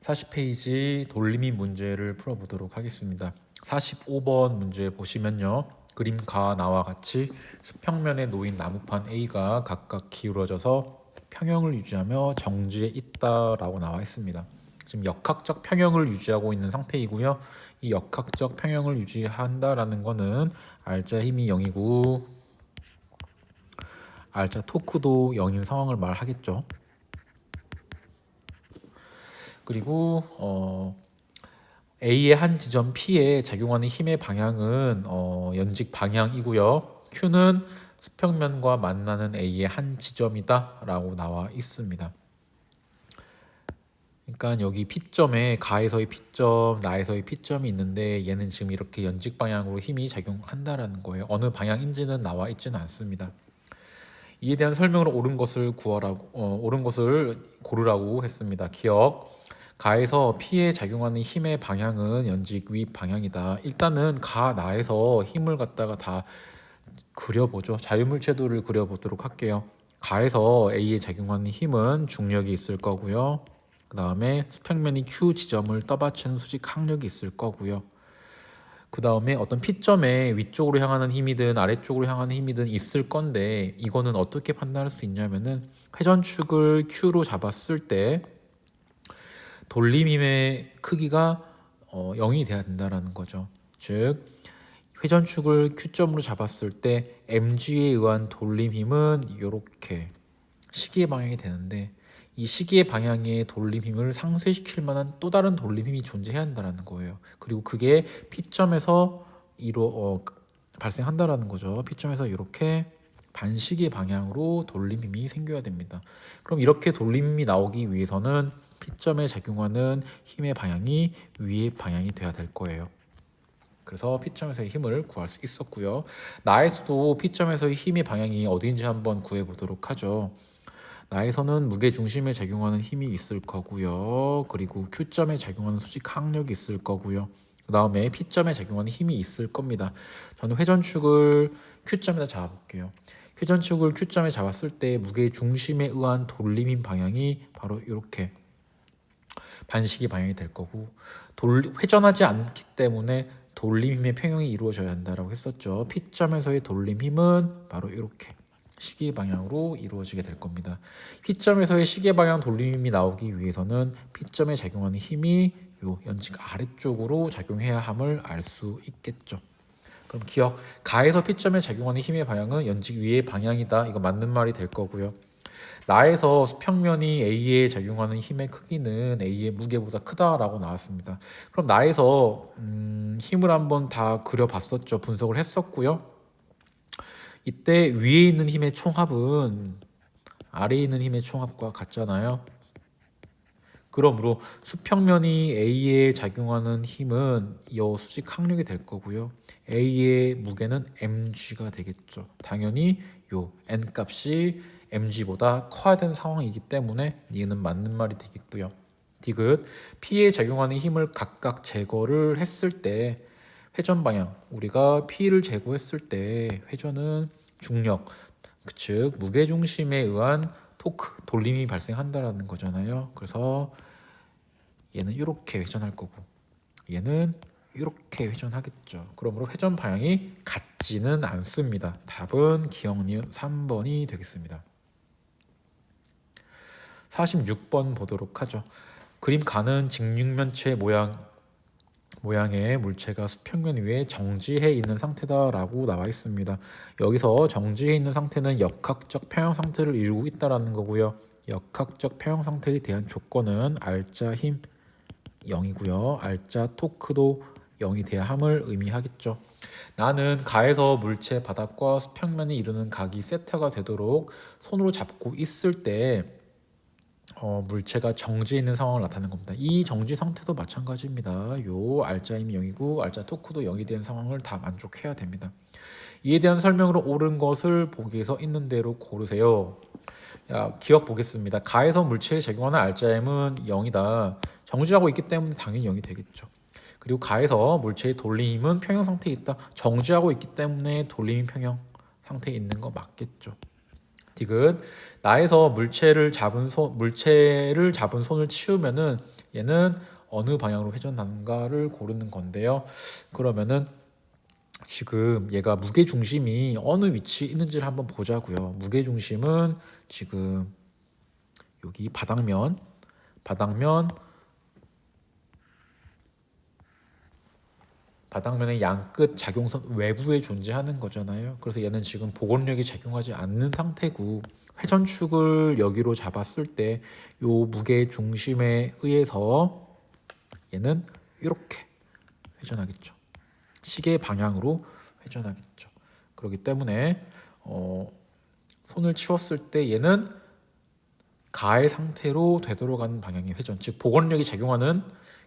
40페이지 돌림이 문제를 풀어보도록 하겠습니다. 45번 문제 보시면요. 그림과 나와 같이 수평면에 놓인 나무판 A가 각각 기울어져서 평형을 유지하며 정지에 있다라고 나와 있습니다. 지금 역학적 평형을 유지하고 있는 상태이고요. 이 역학적 평형을 유지한다라는 거는 알자 힘이 0이고 알자 토크도 0인 상황을 말하겠죠. 그리고 A의 한 지점 P에 작용하는 힘의 방향은 연직 방향이고요. Q는 수평면과 만나는 A의 한 지점이다 라고 나와 있습니다. 그러니까 여기 P점에 가에서의 P점, 나에서의 P점이 있는데 얘는 지금 이렇게 연직 방향으로 힘이 작용한다라는 거예요. 어느 방향인지는 나와 있지는 않습니다. 이에 대한 설명으로 옳은 것을 옳은 것을 고르라고 했습니다. 기억. 가에서 P에 작용하는 힘의 방향은 연직 위 방향이다. 일단은 가 나에서 힘을 갖다가 다 그려보죠. 자유물체도를 그려보도록 할게요. 가에서 A에 작용하는 힘은 중력이 있을 거고요. 그 다음에 수평면이 Q 지점을 떠받치는 수직 항력이 있을 거고요. 그 다음에 어떤 P점에 위쪽으로 향하는 힘이든 아래쪽으로 향하는 힘이든 있을 건데 이거는 어떻게 판단할 수 있냐면은 회전축을 Q로 잡았을 때 돌림힘의 크기가 0이 돼야 된다라는 거죠. 즉 회전축을 Q점으로 잡았을 때 mg에 의한 돌림힘은 이렇게 시계의 방향이 되는데 이 시계의 방향의 돌림힘을 상쇄시킬 만한 또 다른 돌림힘이 존재해야 한다는 거예요. 그리고 그게 P점에서 발생한다라는 거죠. P점에서 이렇게 반시계 방향으로 돌림힘이 생겨야 됩니다. 그럼 이렇게 돌림힘이 나오기 위해서는 P점에 작용하는 힘의 방향이 위의 방향이 돼야 될 거예요. 그래서 P점에서의 힘을 구할 수 있었고요. 나에서도 P점에서의 힘의 방향이 어디인지 한번 구해보도록 하죠. 나에서는 무게중심에 작용하는 힘이 있을 거고요. 그리고 Q점에 작용하는 수직 항력이 있을 거고요. 그 다음에 P점에 작용하는 힘이 있을 겁니다. 저는 회전축을 Q점에다 잡아볼게요. 회전축을 Q점에 잡았을 때 무게중심에 의한 돌림힘 방향이 바로 이렇게 반시계 방향이 될 거고 회전하지 않기 때문에 돌림힘의 평형이 이루어져야 한다라고 했었죠. P점에서의 돌림힘은 바로 이렇게 시계 방향으로 이루어지게 될 겁니다. P점에서의 시계 방향 돌림힘이 나오기 위해서는 P점에 작용하는 힘이 요 연직 아래쪽으로 작용해야 함을 알 수 있겠죠. 그럼 기억, 가에서 P점에 작용하는 힘의 방향은 연직 위의 방향이다. 이거 맞는 말이 될 거고요. 나에서 수평면이 A에 작용하는 힘의 크기는 A의 무게보다 크다라고 나왔습니다. 그럼 나에서 힘을 한번 다 그려봤었죠. 분석을 했었고요. 이때 위에 있는 힘의 총합은 아래에 있는 힘의 총합과 같잖아요. 그러므로 수평면이 A에 작용하는 힘은 이 수직 항력이 될 거고요. A의 무게는 mg가 되겠죠. 당연히 요 n 값이 mg보다 커야 되는 상황이기 때문에 얘는 맞는 말이 되겠고요. 디귿 P에 작용하는 힘을 각각 제거를 했을 때 회전 방향, 우리가 P를 제거했을 때 회전은 중력, 즉 무게중심에 의한 토크, 돌림이 발생한다라는 거잖아요. 그래서 얘는 이렇게 회전할 거고 얘는 이렇게 회전하겠죠. 그러므로 회전 방향이 같지는 않습니다. 답은 기억 니은 3번이 되겠습니다. 46번 보도록 하죠. 그림 가는 직육면체 모양의 물체가 수평면 위에 정지해 있는 상태다라고 나와 있습니다. 여기서 정지해 있는 상태는 역학적 평형 상태를 이루고 있다라는 거고요. 역학적 평형 상태에 대한 조건은 알자 힘 0이고요. 알자 토크도 0이 돼야 함을 의미하겠죠. 나는 가에서 물체 바닥과 수평면이 이루는 각이 세타가 되도록 손으로 잡고 있을 때 물체가 정지해 있는 상황을 나타내는 겁니다. 이 정지 상태도 마찬가지입니다. 요 알자 힘이 0이고 알자 토크도 0이 된 상황을 다 만족해야 됩니다. 이에 대한 설명으로 옳은 것을 보기에서 있는 대로 고르세요. 기억 보겠습니다. 가에서 물체에 작용하는 알자임은 0이다. 정지하고 있기 때문에 당연히 0이 되겠죠. 그리고 가에서 물체의 돌림힘은 평형 상태에 있다. 정지하고 있기 때문에 돌림힘 평형 상태에 있는 거 맞겠죠. 디귿 나에서 물체를 잡은 손을 치우면은 얘는 어느 방향으로 회전하는가를 고르는 건데요. 그러면은 지금 얘가 무게중심이 어느 위치에 있는지를 한번 보자고요. 무게중심은 지금 여기 바닥면의 양끝 작용선 외부에 존재하는 거잖아요. 그래서 얘는 지금 복원력이 작용하지 않는 상태고, 회전축을 여기로 잡았을 때 요 무게 중심에 의해서 얘는 이렇게 회전하겠죠. 시계 방향으로 회전하겠죠. 그렇기 때문에 손을 치웠을 때 얘는 가의 상태로 되돌아가는 방향의 회전, 즉 복원력이 작용하는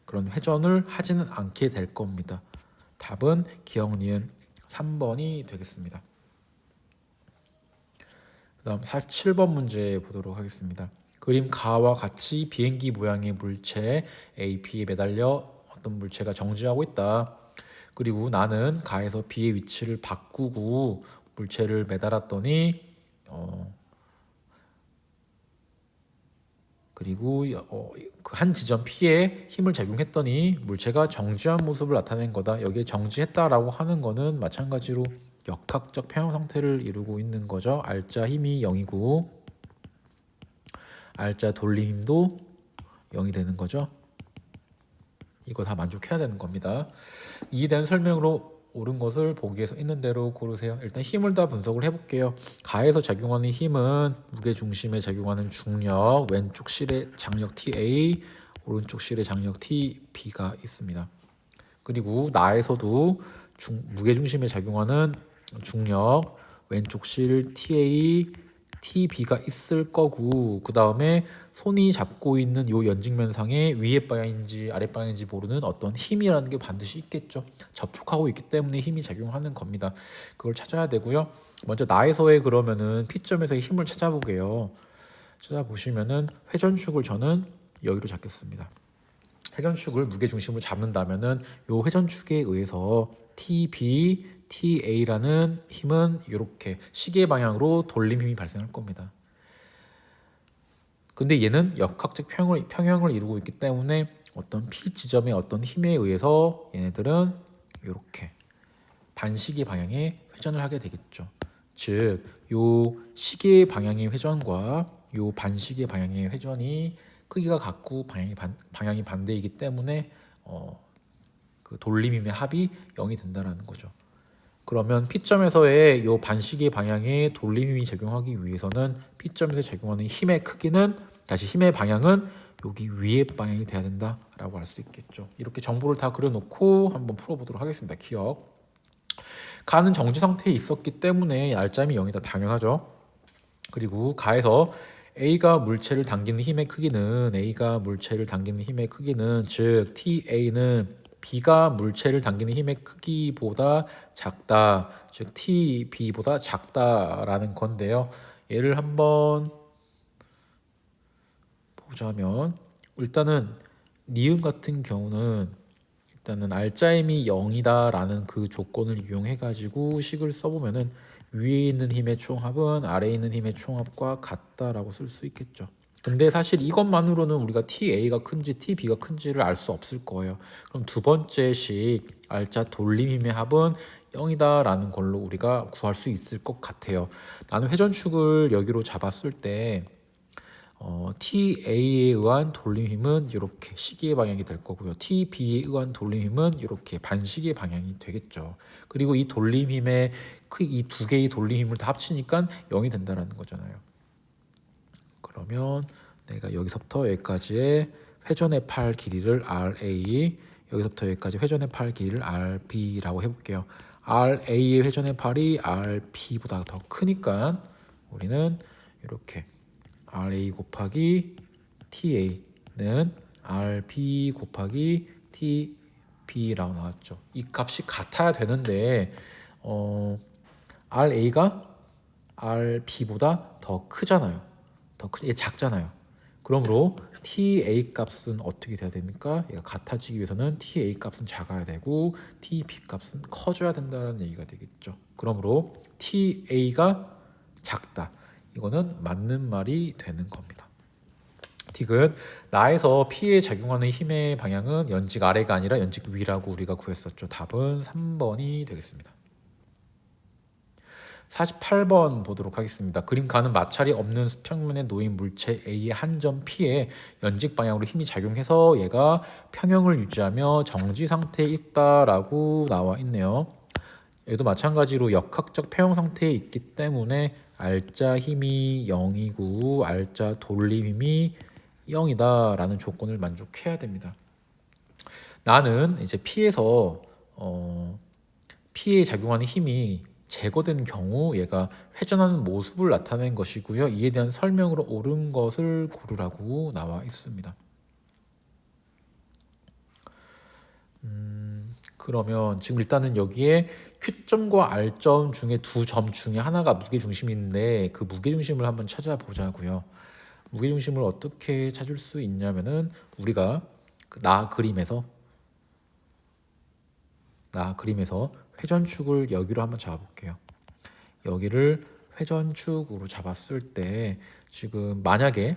그런 회전을 하지는 않게 될 겁니다. 답은 기억 니은 3번이 되겠습니다. 그 다음 47번 문제 보도록 하겠습니다. 그림 가와 같이 비행기 모양의 물체 A, B에 매달려 어떤 물체가 정지하고 있다. 그리고 나는 가에서 B의 위치를 바꾸고 물체를 매달았더니 그리고 그 한 지점 P에 힘을 작용했더니 물체가 정지한 모습을 나타낸 거다. 여기에 정지했다라고 하는 거는 마찬가지로 역학적 평형 상태를 이루고 있는 거죠. R자 힘이 0이고 R자 돌림 힘도 0이 되는 거죠. 이거 다 만족해야 되는 겁니다. 이에 대한 설명으로 옳은 것을 보기에서 있는 대로 고르세요. 일단 힘을 다 분석을 해볼게요. 가에서 작용하는 힘은 무게중심에 작용하는 중력, 왼쪽 실의 장력 TA, 오른쪽 실의 장력 TB가 있습니다. 그리고 나에서도 무게중심에 작용하는 중력, 왼쪽 실 TA, TB가 있을 거고, 그 다음에 손이 잡고 있는 요 연직면상의 위에 방향인지 아래 방향인지 모르는 어떤 힘이라는 게 반드시 있겠죠. 접촉하고 있기 때문에 힘이 작용하는 겁니다. 그걸 찾아야 되고요. 먼저 나에서의 그러면은 P점에서의 힘을 찾아보게요. 찾아보시면은 회전축을 저는 여기로 잡겠습니다. 회전축을 무게중심으로 잡는다면은 요 회전축에 의해서 TB, TA라는 힘은 이렇게 시계 방향으로 돌림 힘이 발생할 겁니다. 근데 얘는 역학적 평형을 이루고 있기 때문에 어떤 P 지점의 어떤 힘에 의해서 얘네들은 이렇게 반시계 방향의 회전을 하게 되겠죠. 즉, 요 시계 방향의 회전과 요 반시계 방향의 회전이 크기가 같고 방향이 반대이기 때문에 그 돌림힘의 합이 0이 된다라는 거죠. 그러면 P점에서의 요 반시계 방향에 돌림힘이 작용하기 위해서는 P점에서 작용하는 힘의 크기는 다시 힘의 방향은 여기 위의 방향이 돼야 된다라고 할 수 있겠죠. 이렇게 정보를 다 그려놓고 한번 풀어보도록 하겠습니다. 기억. 가는 정지 상태에 있었기 때문에 R점이 0이다. 당연하죠. 그리고 가에서 A가 물체를 당기는 힘의 크기는 즉 TA는 B가 물체를 당기는 힘의 크기보다 작다. 즉 TB보다 작다라는 건데요. 얘를 한번 보자면 일단은 니은 같은 경우는 일단은 R자임이 0이다라는 그 조건을 이용해 가지고 식을 써보면은 위에 있는 힘의 총합은 아래에 있는 힘의 총합과 같다라고 쓸 수 있겠죠. 근데 사실 이것만으로는 우리가 TA가 큰지 TB가 큰지를 알 수 없을 거예요. 그럼 두 번째 식 R자 돌림 힘의 합은 0이다라는 걸로 우리가 구할 수 있을 것 같아요. 나는 회전축을 여기로 잡았을 때 TA에 의한 돌림힘은 이렇게 시계의 방향이 될 거고요. TB에 의한 돌림힘은 이렇게 반시계 방향이 되겠죠. 그리고 이 돌림힘의 이 두 개의 돌림힘을 다 합치니까 0이 된다는 거잖아요. 그러면 내가 여기서부터 여기까지의 회전의 팔 길이를 RA, 여기서부터 여기까지 회전의 팔 길이를 RB라고 해볼게요. RA의 회전의 팔이 RB보다 더 크니까 우리는 이렇게 RA 곱하기 TA는 RB 곱하기 TB라고 나왔죠. 이 값이 같아야 되는데 RA가 RB보다 더 크잖아요. 얘 작잖아요. 그러므로 TA 값은 어떻게 돼야 됩니까? 얘가 같아지기 위해서는 TA 값은 작아야 되고 TB 값은 커져야 된다는 얘기가 되겠죠. 그러므로 TA가 작다. 이거는 맞는 말이 되는 겁니다. 디귿 나에서 P에 작용하는 힘의 방향은 연직 아래가 아니라 연직 위라고 우리가 구했었죠. 답은 3번이 되겠습니다. 48번 보도록 하겠습니다. 그림 가는 마찰이 없는 수평면에 놓인 물체 A의 한 점 P에 연직 방향으로 힘이 작용해서 얘가 평형을 유지하며 정지 상태에 있다라고 나와 있네요. 얘도 마찬가지로 역학적 평형 상태에 있기 때문에 알자 힘이 0이고 알자 돌림 힘이 0이다 라는 조건을 만족해야 됩니다. 나는 이제 P에서 P에 작용하는 힘이 제거된 경우 얘가 회전하는 모습을 나타낸 것이고요. 이에 대한 설명으로 옳은 것을 고르라고 나와 있습니다. 그러면 지금 일단은 여기에 Q점과 R점 중에 두 점 중에 하나가 무게중심인데 그 무게중심을 한번 찾아보자고요. 무게중심을 어떻게 찾을 수 있냐면은 우리가 나 그림에서 회전축을 여기로 한번 잡아볼게요. 여기를 회전축으로 잡았을 때 지금 만약에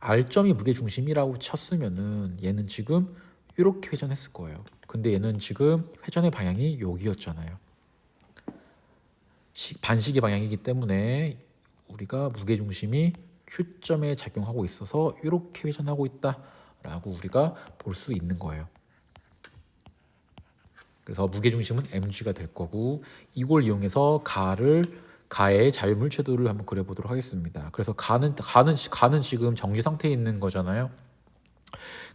R점이 무게중심이라고 쳤으면은 얘는 지금 이렇게 회전했을 거예요. 근데 얘는 지금 회전의 방향이 여기였잖아요. 반시계 방향이기 때문에 우리가 무게중심이 Q점에 작용하고 있어서 이렇게 회전하고 있다라고 우리가 볼 수 있는 거예요. 그래서 무게중심은 mg가 될 거고 이걸 이용해서 가의 자유물체도를 한번 그려보도록 하겠습니다. 그래서 가는 지금 정지 상태에 있는 거잖아요.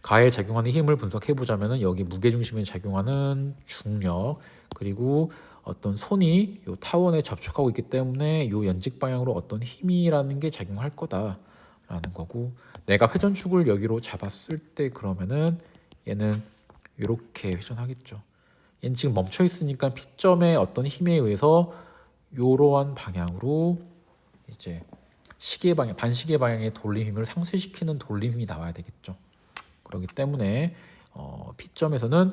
가에 작용하는 힘을 분석해 보자면은 여기 무게중심에 작용하는 중력 그리고 어떤 손이 요 타원에 접촉하고 있기 때문에 요 연직 방향으로 어떤 힘이라는 게 작용할 거다라는 거고 내가 회전축을 여기로 잡았을 때 그러면은 얘는 이렇게 회전하겠죠. 얘는 지금 멈춰 있으니까 P점의 어떤 힘에 의해서 이러한 방향으로 이제 시계 방향, 반시계 방향의 돌림 힘을 상쇄시키는 돌림 힘이 나와야 되겠죠. 그렇기 때문에 P점에서는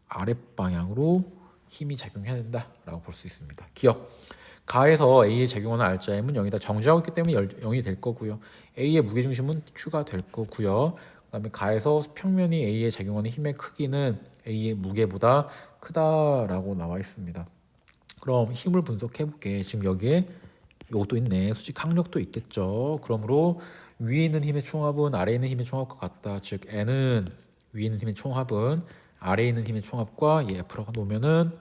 아랫 방향으로 힘이 작용해야 된다라고 볼 수 있습니다. 기억. 가에서 A에 작용하는 알자임은 0이다. 정지하고 있기 때문에 0이 될 거고요. A의 무게중심은 Q가 될 거고요. 그다음에 가에서 평면이 A에 작용하는 힘의 크기는 A의 무게보다 크다라고 나와 있습니다. 그럼 힘을 분석해 볼게. 지금 여기에 요것도 있네. 수직 항력도 있겠죠. 그러므로 위에 있는 힘의 총합은 아래에 있는 힘의 총합과 같다. 즉 N은 위에 있는 힘의 총합은 아래에 있는 힘의 총합과 F라고 놓으면은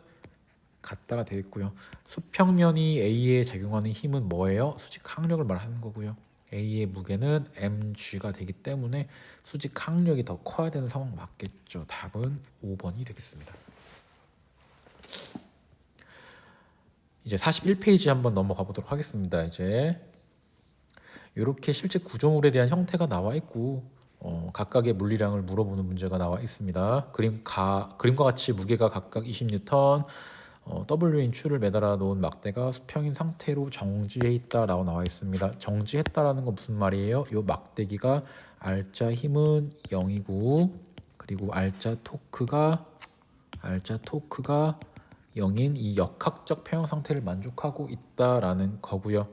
같다가 되겠고요. 수평면이 A에 작용하는 힘은 뭐예요? 수직 항력을 말하는 거고요. A의 무게는 mg가 되기 때문에 수직 항력이 더 커야 되는 상황 맞겠죠. 답은 5번이 되겠습니다. 이제 41페이지 한번 넘어가 보도록 하겠습니다. 이제 이렇게 실제 구조물에 대한 형태가 나와 있고 각각의 물리량을 물어보는 문제가 나와 있습니다. 그림과 같이 무게가 각각 20N, W인 추를 매달아 놓은 막대가 수평인 상태로 정지해 있다라고 나와 있습니다. 정지했다라는 건 무슨 말이에요? 이 막대기가 알자 힘은 0이고 그리고 알자 토크가 0인 이 역학적 평형 상태를 만족하고 있다라는 거고요.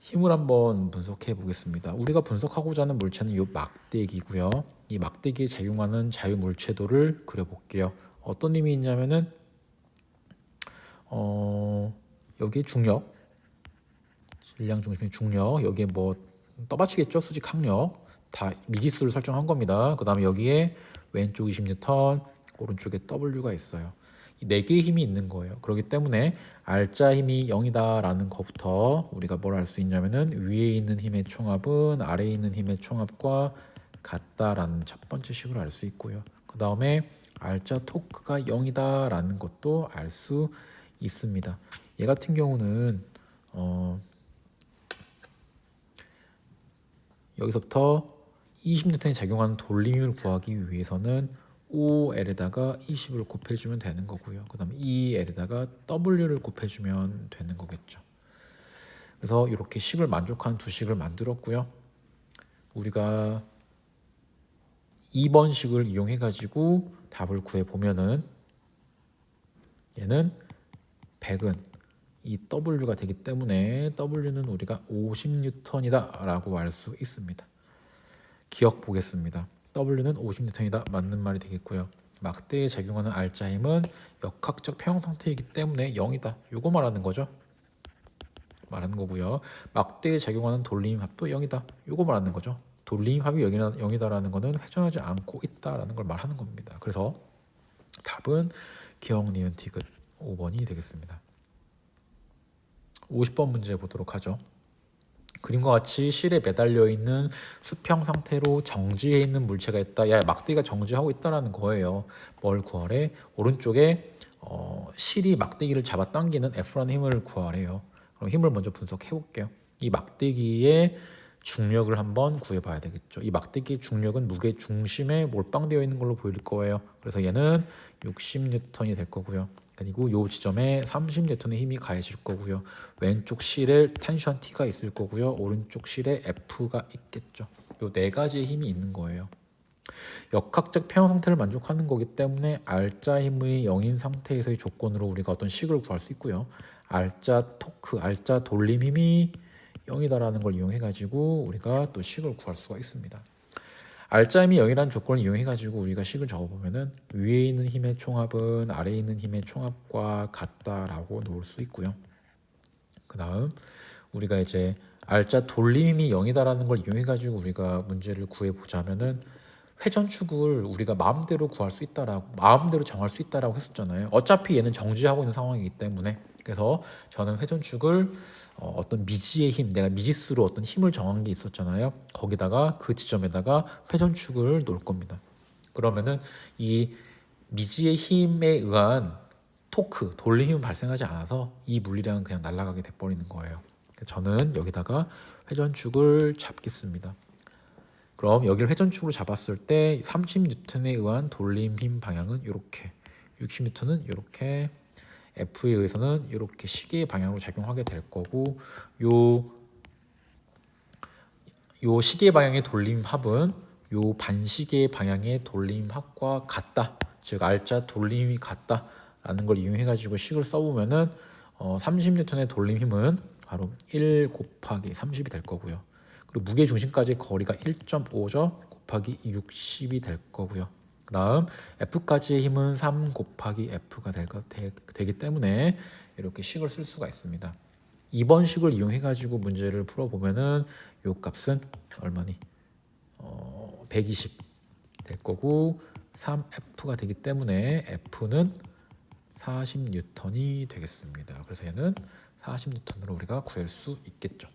힘을 한번 분석해 보겠습니다. 우리가 분석하고자 하는 물체는 이 막대기고요. 이 막대기에 작용하는 자유물체도를 그려볼게요. 어떤 힘이 있냐면은 여기에 중력, 질량 중심의 중력, 여기에 뭐 떠받치겠죠? 수직 항력 다 미지수를 설정한 겁니다. 그 다음에 여기에 왼쪽 20N, 오른쪽에 W가 있어요. 이 네 개의 힘이 있는 거예요. 그렇기 때문에 알자 힘이 0이다라는 것부터 우리가 뭘 알 수 있냐면은 위에 있는 힘의 총합은 아래에 있는 힘의 총합과 같다라는 첫 번째 식으로 알 수 있고요. 그 다음에 알자 토크가 0이다라는 것도 알 수 있습니다. 얘 같은 경우는 여기서부터 20N에 작용하는 돌림을 구하기 위해서는 OL에다가 20을 곱해주면 되는 거고요. 그 다음에 EL에다가 W를 곱해주면 되는 거겠죠. 그래서 이렇게 식을 만족한 두 식을 만들었고요. 우리가 2번 식을 이용해 가지고 답을 구해 보면은 얘는 100은 이 W가 되기 때문에 W는 우리가 50N이다 라고 알 수 있습니다. 기억 보겠습니다. W는 50N이다 맞는 말이 되겠고요. 막대에 작용하는 R자 힘은 역학적 평형 상태이기 때문에 0이다. 요거 말하는 거죠. 말하는 거고요. 막대에 작용하는 돌림합도 0이다. 요거 말하는 거죠. 돌림합이 0이다라는 거는 회전하지 않고 있다라는 걸 말하는 겁니다. 그래서 답은 기억, 니은, 디귿 5번이 되겠습니다. 50번 문제 보도록 하죠. 그림과 같이 실에 매달려 있는 수평 상태로 정지해 있는 물체가 있다. 야, 막대기가 정지하고 있다라는 거예요. 뭘 구하래? 오른쪽에 실이 막대기를 잡아당기는 F라는 힘을 구하래요. 그럼 힘을 먼저 분석해 볼게요. 이 막대기의 중력을 한번 구해봐야 되겠죠. 이 막대기의 중력은 무게 중심에 몰빵되어 있는 걸로 보일 거예요. 그래서 얘는 60N이 될 거고요. 그리고 이 지점에 30N의 힘이 가해질 거고요. 왼쪽 실에 텐션 T가 있을 거고요. 오른쪽 실에 F가 있겠죠. 이 네 가지의 힘이 있는 거예요. 역학적 평형 상태를 만족하는 거기 때문에 R자 힘의 0인 상태에서의 조건으로 우리가 어떤 식을 구할 수 있고요. R자 토크, R자 돌림 힘이 0이다라는 걸 이용해 가지고 우리가 또 식을 구할 수가 있습니다. R자 힘이 0이라는 조건을 이용해 가지고 우리가 식을 적어보면은 위에 있는 힘의 총합은 아래에 있는 힘의 총합과 같다라고 놓을 수 있고요. 그 다음 우리가 이제 R자 돌림 힘이 0이다라는 걸 이용해 가지고 우리가 문제를 구해 보자면은 회전축을 우리가 마음대로 구할 수 있다라고 마음대로 정할 수 있다라고 했었잖아요. 어차피 얘는 정지하고 있는 상황이기 때문에 그래서 저는 회전축을 어떤 미지의 힘, 내가 미지수로 어떤 힘을 정한 게 있었잖아요. 거기다가 그 지점에다가 회전축을 놓을 겁니다. 그러면은 이 미지의 힘에 의한 토크, 돌림 힘은 발생하지 않아서 이 물리량은 그냥 날아가게 돼버리는 거예요. 저는 여기다가 회전축을 잡겠습니다. 그럼 여기를 회전축으로 잡았을 때 30N에 의한 돌림 힘 방향은 이렇게, 60N은 이렇게, F에 의해서는 이렇게 시계의 방향으로 작용하게 될 거고, 요 시계 방향의 돌림합은 요 반시계 방향의 돌림합과 같다. 즉 R자 돌림이 같다라는 걸 이용해 가지고 식을 써보면은 30N의 돌림 힘은 바로 1 곱하기 30이 될 거고요. 그리고 무게 중심까지 거리가 1.5죠. 곱하기 60이 될 거고요. 그다음 F까지의 힘은 3 곱하기 F가 되기 때문에 이렇게 식을 쓸 수가 있습니다. 2번 식을 이용해 가지고 문제를 풀어보면은 요 값은 얼마니? 120 될 거고 3F가 되기 때문에 F는 40N이 되겠습니다. 그래서 얘는 40N으로 우리가 구할 수 있겠죠.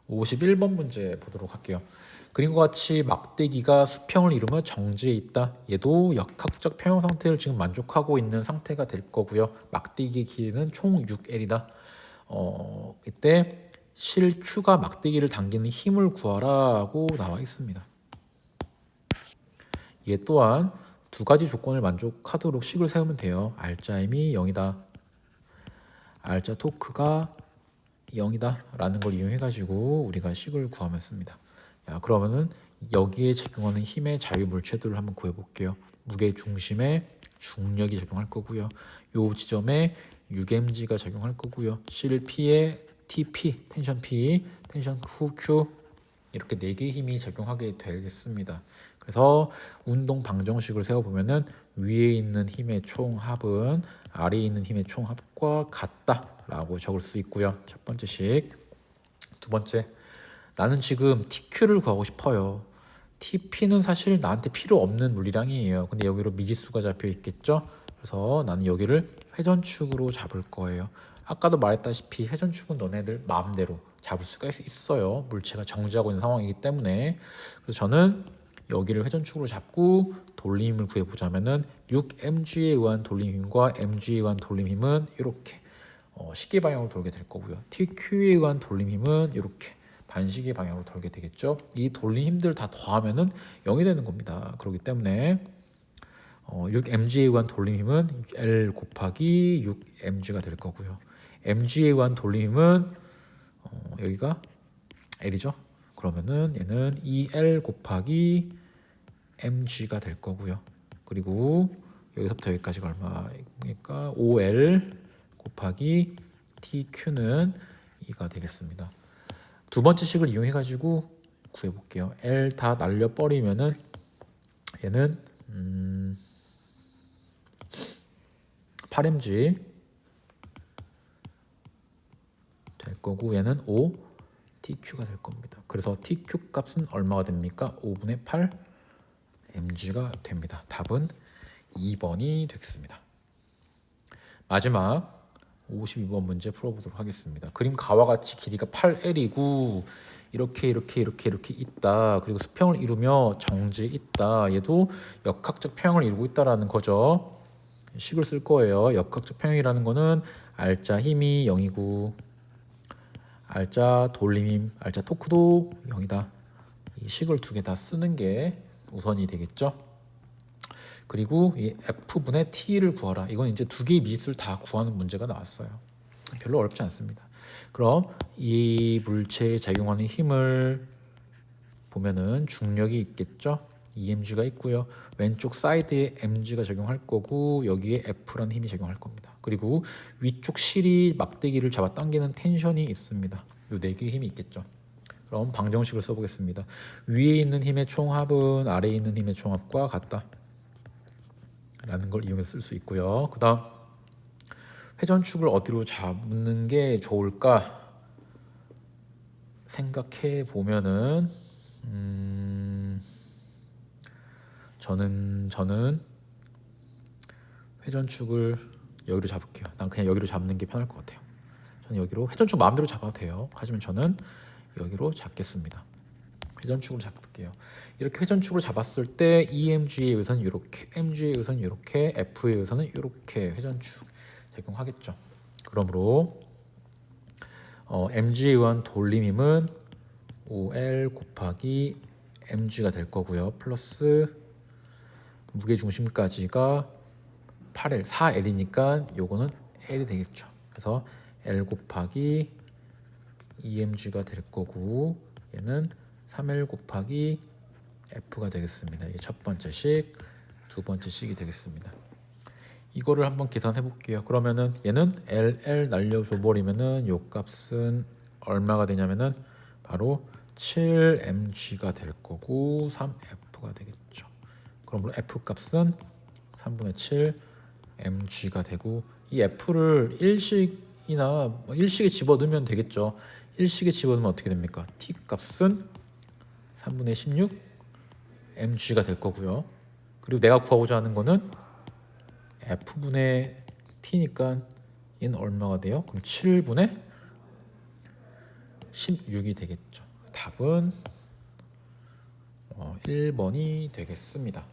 51번 문제 보도록 할게요. 그림과 같이 막대기가 수평을 이루며 정지해 있다. 얘도 역학적 평형 상태를 지금 만족하고 있는 상태가 될 거고요. 막대기의 길이는 총 6L이다. 이때 실 Q가 막대기를 당기는 힘을 구하라고 나와 있습니다. 얘 또한 두 가지 조건을 만족하도록 식을 세우면 돼요. R자 힘이 0이다. R자 토크가 0이다 라는 걸 이용해 가지고 우리가 식을 구하면 씁니다. 야, 그러면은 여기에 작용하는 힘의 자유 물체들을 한번 구해 볼게요. 무게 중심에 중력이 작용할 거고요. 요 지점에 UMG가 작용할 거고요. 실 P에 TP, 텐션 P, 텐션 Q 이렇게 네 개의 힘이 작용하게 되겠습니다. 그래서 운동 방정식을 세워 보면은 위에 있는 힘의 총합은 아래에 있는 힘의 총합과 같다라고 적을 수 있고요. 첫 번째 식. 두 번째, 나는 지금 TQ를 구하고 싶어요. TP는 사실 나한테 필요 없는 물리량이에요. 근데 여기로 미지수가 잡혀 있겠죠? 그래서 나는 여기를 회전축으로 잡을 거예요. 아까도 말했다시피 회전축은 너네들 마음대로 잡을 수가 있어요. 물체가 정지하고 있는 상황이기 때문에. 그래서 저는 여기를 회전축으로 잡고 돌림을 구해보자면은 6mg에 의한 돌림힘과 mg에 의한 돌림힘은 이렇게 시계 방향으로 돌게 될 거고요. TQ에 의한 돌림힘은 이렇게 반시계 방향으로 돌게 되겠죠. 이 돌림힘들 다 더하면은 0이 되는 겁니다. 그렇기 때문에 6mg에 의한 돌림힘은 L 곱하기 6mg가 될 거고요. mg에 의한 돌림힘은 여기가 L이죠. 그러면은 얘는 2L 곱하기 mg가 될 거고요. 그리고 여기서부터 여기까지가 얼마니까 5L 곱하기 TQ는 2가 되겠습니다. 두 번째 식을 이용해 가지고 구해 볼게요. L 다 날려 버리면은 얘는 8mg 될 거고 얘는 5 TQ가 될 겁니다. 그래서 TQ 값은 얼마가 됩니까? 5분의 8 mg가 됩니다. 답은 2번이 되겠습니다. 마지막 52번 문제 풀어보도록 하겠습니다. 그림 가와 같이 길이가 8L이고 이렇게 있다. 그리고 수평을 이루며 정지 있다. 얘도 역학적 평형을 이루고 있다라는 거죠. 식을 쓸 거예요. 역학적 평형이라는 거는 알자 힘이 0이고 알자 돌림 힘, 알자 토크도 0이다. 이 식을 두 개 다 쓰는 게 우선이 되겠죠. 그리고 이 F분의 T를 구하라. 이건 이제 두 개의 미지수를 다 구하는 문제가 나왔어요. 별로 어렵지 않습니다. 그럼 이 물체에 작용하는 힘을 보면은 중력이 있겠죠. EMG가 있고요. 왼쪽 사이드에 mg가 적용할 거고 여기에 F라는 힘이 적용할 겁니다. 그리고 위쪽 실이 막대기를 잡아당기는 텐션이 있습니다. 요 네 개의 힘이 있겠죠. 그럼 방정식을 써보겠습니다. 위에 있는 힘의 총합은 아래에 있는 힘의 총합과 같다. 라는 걸 이용해서 쓸 수 있고요. 그 다음 회전축을 어디로 잡는 게 좋을까 생각해 보면은 저는 회전축을 여기로 잡을게요. 난 그냥 여기로 잡는 게 편할 것 같아요. 저는 여기로 회전축 마음대로 잡아도 돼요. 하지만 저는 여기로 잡겠습니다. 회전축으로 잡을게요. 이렇게 회전축을 잡았을 때 EMG에 의해서는 이렇게, MG에 의해서는 이렇게, F에 의해서는 이렇게 회전축 적용하겠죠. 그러므로 MG에 의한 돌림힘은 5L 곱하기 MG가 될 거고요. 플러스 무게중심까지가 8L, 4L이니까 요거는 L이 되겠죠. 그래서 L 곱하기 EMG가 될 거고 얘는 3L 곱하기 F가 되겠습니다. 이게 첫 번째 식, 두 번째 식이 되겠습니다. 이거를 한번 계산해 볼게요. 그러면은 얘는 LL 날려줘 버리면은 요 값은 얼마가 되냐면은 바로 7mg가 될 거고 3F가 되겠죠. 그러므로 F 값은 3분의 7 mg가 되고 이 F를 일식이나 일식에 집어넣으면 되겠죠. 일식에 집어넣으면 어떻게 됩니까? T 값은 3분의 16 mg가 될 거고요. 그리고 내가 구하고자 하는 거는 F분의 T니까 얘는 얼마가 돼요? 그럼 7분의 16이 되겠죠. 답은 1번이 되겠습니다.